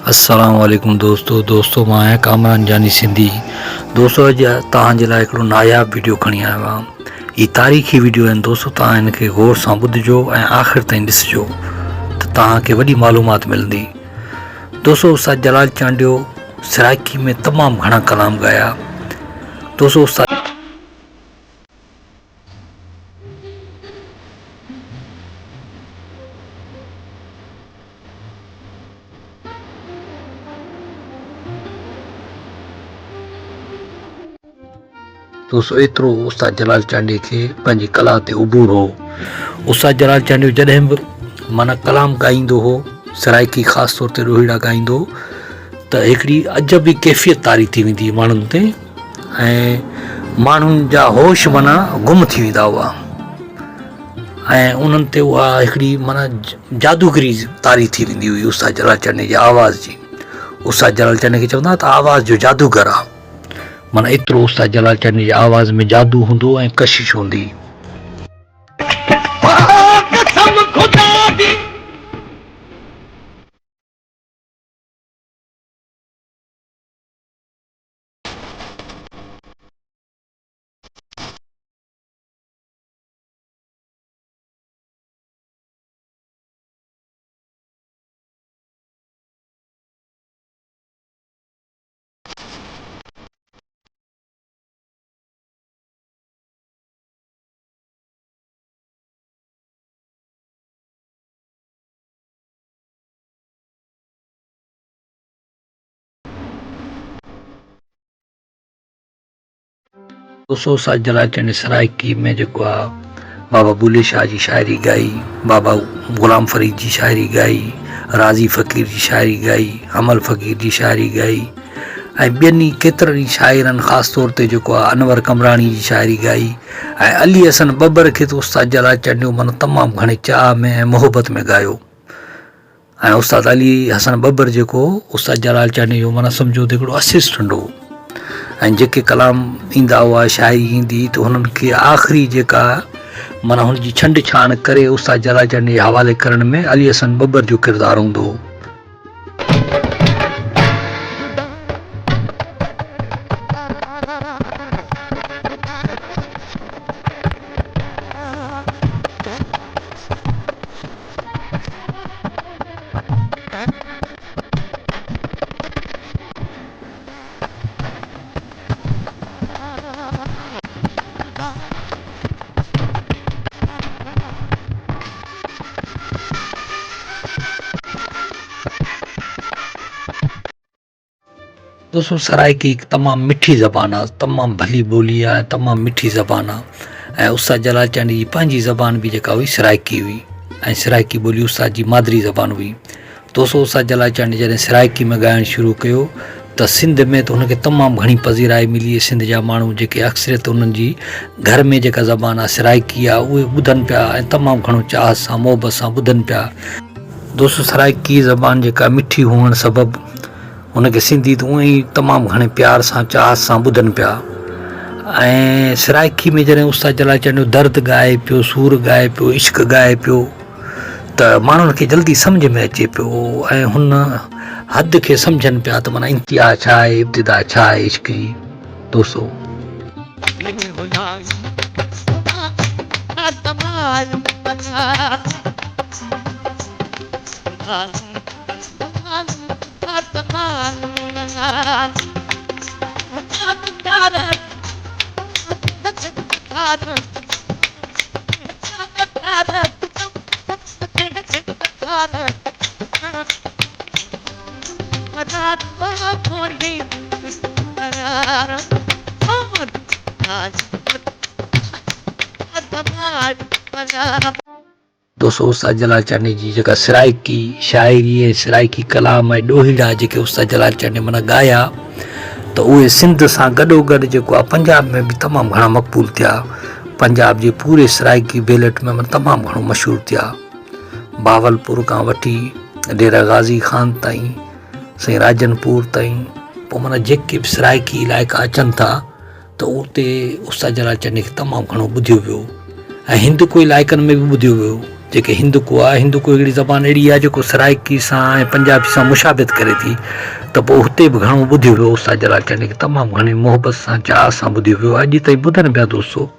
अस्सलाम वालेकुम दोस्तों मां आहियां कामरान जानी सिंधी। दोस्तों अॼु तव्हांजे लाइ हिकिड़ो नायाबु वीडियो खणी आयो आहियां। हीअ तारीख़ी वीडियो आहिनि दोस्तों, तव्हां हिनखे गौर सां ॿुधिजो ऐं आख़िर ताईं ॾिसिजो त तव्हांखे वॾी मालूमात मिलंदी। दोस्तों उस्ताद जलाल चांडियो सराइकी में तमामु घणा कलाम ॻाया। दोस्तों उस्ताद दोस्तों एतिरो उस्ताद जलाल चांडी खे पंहिंजी कला ते उबूर हो। उस्ताद जलाल चांडियो जॾहिं बि माना कलाम ॻाईंदो हो, सराइकी ख़ासि तौर ते ॾोहीड़ा ॻाईंदो, त हिकिड़ी अजब ई कैफ़ियत तारी थी वेंदी माण्हुनि ते ऐं माण्हुनि जा होश माना गुम थी वेंदा हुआ ऐं उन्हनि ते उहा हिकिड़ी माना जादूगरी तारी थी वेंदी हुई उस्ताद जलाल चांडी जी आवाज़ जी। उस्ताद जलाल चांडी खे चवंदा त आवाज़ जो जादूगर आहे। माना एतिरो उस्ताद जलाल चांडी जी आवाज़ में जादू हूंदो ऐं कशिश हूंदी। दोस्तों उस्ताद जलाल चांडी सराइकी में जेको आहे बाबा बुले शाह जी शाइरी ॻाई, बाबा ग़ुलाम फरीद जी शाइरी ॻाई, राज़ी फ़क़ीर जी शाइरी ॻाई, अमल फ़क़ीर जी शाइरी ॻाई ऐं ॿियनि केतिरनि ई शाइरनि ख़ासि तौर ते जेको आहे अनवर कमराणी जी शाइरी ॻाई ऐं अली हसन बबर खे त उस्ताद जलाल चांडियो माना तमामु घणे चाह में ऐं मोहबत में ॻायो। ऐं उस्ताद अली हसन बबर जेको उस्ताद जलाल चांडी जो माना सम्झो त हिकिड़ो असिस्टेंट हो ऐं जेके कलाम ईंदा हुआ, शाइरी ईंदी त हुननि खे आख़िरी जेका माना हुनजी छंड छाण करे उस्ताद जलाल चांडी जे हवाले करण में अली हसन बबर जो किरदारु हूंदो हो। दोस्तों सराइकी हिकु तमामु मिठी ज़बान आहे, तमामु भली ॿोली आहे, तमामु मिठी ज़बान आहे ऐं उस्ताद जलाल चांडी जी पंहिंजी ज़बान बि जेका हुई सराइकी हुई ऐं सराइकी ॿोली उस्ताद जी मादरी ज़बान हुई। दोस्तों उस्ताद जलाल चांडी जॾहिं सराइकी में ॻाइणु शुरू कयो त सिंध में त हुनखे तमामु घणी पज़ीराई मिली। सिंध जा माण्हू जेके अक्सरियत उन्हनि जी घर में जेका ज़बान आहे सराइकी आहे उहे ॿुधनि पिया ऐं तमामु घणो चाह सां मोहबत सां ॿुधनि पिया। दोस्तों सराइकी ज़बान जेका मिठी हुअणु सबबु उनखे सिंधी त उअं ई तमामु घणे प्यार सां चाह सां ॿुधनि पिया ऐं सराइकी में जॾहिं उस्ताद जलाल चांडियो दर्द ॻाए पियो, सूर ॻाए पियो, इश्क ॻाए पियो त माण्हुनि खे जल्दी सम्झ में अचे पियो ऐं हुन हद खे सम्झनि पिया त माना इंतिहा छा आहे, इब्तिदा छा आहे इश्क जी। दोस्तों दोस्तों उस्ताद जलाल चांडी जी जेका सराइकी शाइरी ऐं सराइकी कलाम ऐं ॾोहीड़ा जेके उस्ताद जलाल चांडी माना ॻाया त उहे सिंध सां गॾोगॾु जेको आहे पंजाब में बि तमामु घणा मक़बूल थिया। पंजाब जे पूरे सराइकी बेलट में माना तमामु घणो मशहूरु थिया। बावलपुर खां वठी डेरा गाज़ी खान ताईं, साईं राजनपुर ताईं, पोइ माना जेके बि सराइकी इलाइक़ा अचनि था त उते उस्ताद जलाल चांडी खे तमामु घणो ॿुधियो वियो ऐं हिंद को इलाइक़नि में बि ॿुधियो वियो जेके हिंदुको आहे, हिंदुको हिकिड़ी ज़बान अहिड़ी आहे जेको सराइकी सां ऐं पंजाबी सां मुशाबित करे थी, त पोइ हुते बि घणो ॿुधियो वियो उस्ताद जलाल चंद खे, तमामु घणी मोहबत सां चाह सां ॿुधियो वियो, अॼु ताईं ॿुधनि पिया दोस्तो।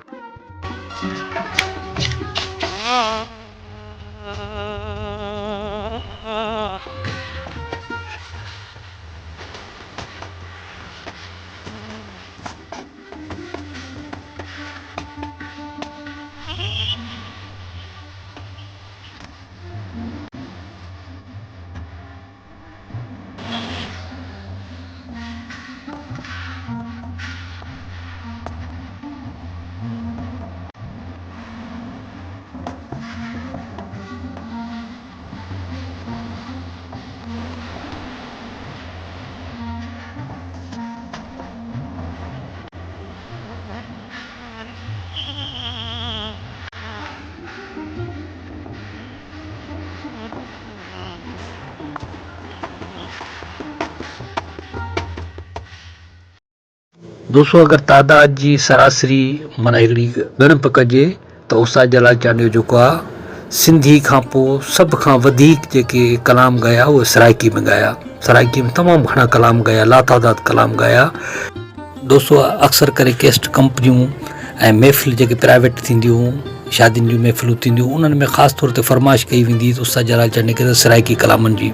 दोस्तों अगर तादाद जी सरासरी माना हिकिड़ी ॻणप कजे त उस्ताद जलाल चंद जो जेको आहे सिंधी खां पोइ सभ खां वधीक जेके कलाम ॻाया उहे सराइकी में ॻाया। सराइकी में तमामु घणा कलाम ॻाया, लातादाद कलाम ॻाया। दोस्तों अक्सर करे कैस्ट कंपनियूं ऐं महफ़िल जेके प्राइवेट थींदियूं, शादियुनि जूं महफ़िलूं थींदियूं, उन्हनि में ख़ासि तौर ते फरमाइश कई वेंदी त उस्ताद जलाल चंद खे सराइकी कलामनि जी,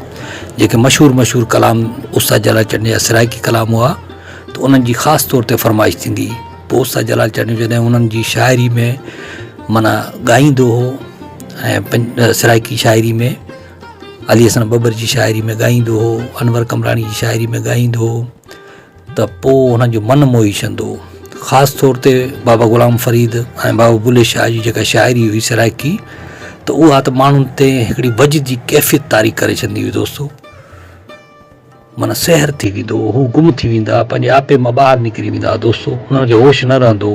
जेके मशहूरु कलाम उस्ताद जलाल चंद जा सराइकी कलाम हुआ, त उन्हनि जी ख़ासि तौर ते फरमाइश थींदी। पोइ उस्ताद जलाल चंद जॾहिं उन्हनि जी शाइरी में माना ॻाईंदो हो ऐं सराइकी शाइरी में अली हसन बबर जी शाइरी में ॻाईंदो हो, अनवर कमरानी जी शाइरी में ॻाईंदो हो, त पोइ हुननि जो मन मोही छंदो। ख़ासि तौर ते बाबा ग़ुलाम फरीद ऐं बाबा बुले शाह जी जेका शाइरी हुई सराइकी, त उहा त माण्हुनि ते हिकिड़ी वजद जी कैफ़ियत तारी करे छॾंदी हुई दोस्तो। माना सहर थी वेंदो, हू गुम थी वेंदा, पंहिंजे आपे मां ॿाहिरि निकिरी वेंदा दोस्तो, हुननि खे होश न रहंदो।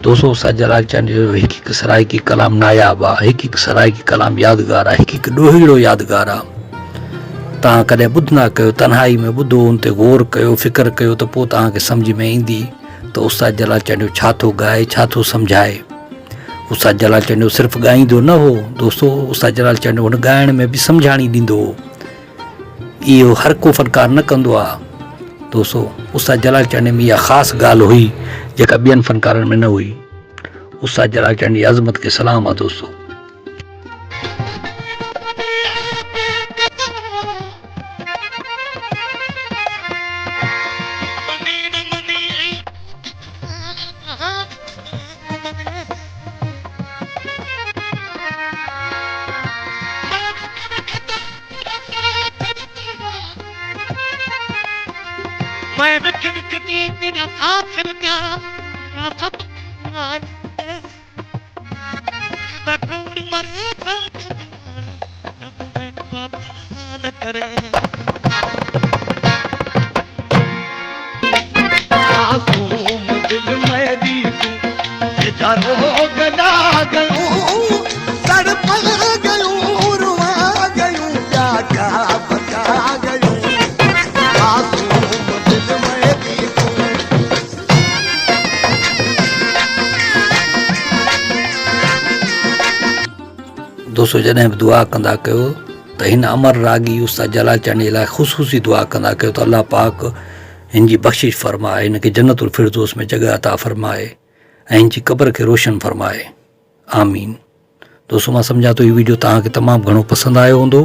दोस्तों उस्ताद जलाल चंद जो हिकु हिकु सराइकी कलाम नायाब आहे, हिकु हिकु सराइकी कलाम यादगार आहे, हिकु हिकु ॾोहीड़ो यादगार आहे। तव्हां कॾहिं ॿुधंदा कयो, तन्हाई में ॿुधो, उन ते गौर कयो, फ़िक्र कयो, त पोइ तव्हांखे सम्झ में ईंदी त उस्ताद जलाल चंद छा थो ॻाए, छा थो सम्झाए। उस्ताद जलाल चंद सिर्फ़ु ॻाईंदो न हो दोस्तो, उस्ताद जलाल चंद हुन ॻाइण में बि सम्झाणी ॾींदो हो। इहो हर को फ़नकार न कंदो आहे दोस्तो। उस्ताद जलाल चंद में इहा ख़ासि ॻाल्हि हुई जेका ॿियनि फ़नकारनि में न हुई। उस्ताद जलाल चंद जी अज़मत खे सलाम आहे दोस्तो। दोस्तों जॾहिं बि दुआ कंदा कयो त हिन अमर रागी उस्ताद जलाल चंद जे लाइ ख़ुशूसी दुआ कंदा कयो त अल्लाह पाक हिन जी बख़्शिश फ़रमाए, हिन खे जन्नतुल फिरदौस में जॻह अता फ़रमाए ऐं हिन जी क़ब्र खे रोशन फ़रमाए। आमीन। दोस्तों, मां सम्झां थो हीउ वीडियो तव्हांखे तमामु घणो पसंदि आयो हूंदो।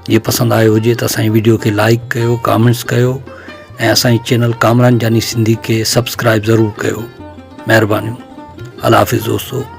जे पसंदि आयो हुजे त असांजी वीडियो खे लाइक कयो, कमेंट्स कयो ऐं असांजी चैनल कामरान जानी सिंधी खे सब्सक्राइब ज़रूरु कयो। महिरबानियूं। अल्लाह हाफ़िज़ दोस्तों।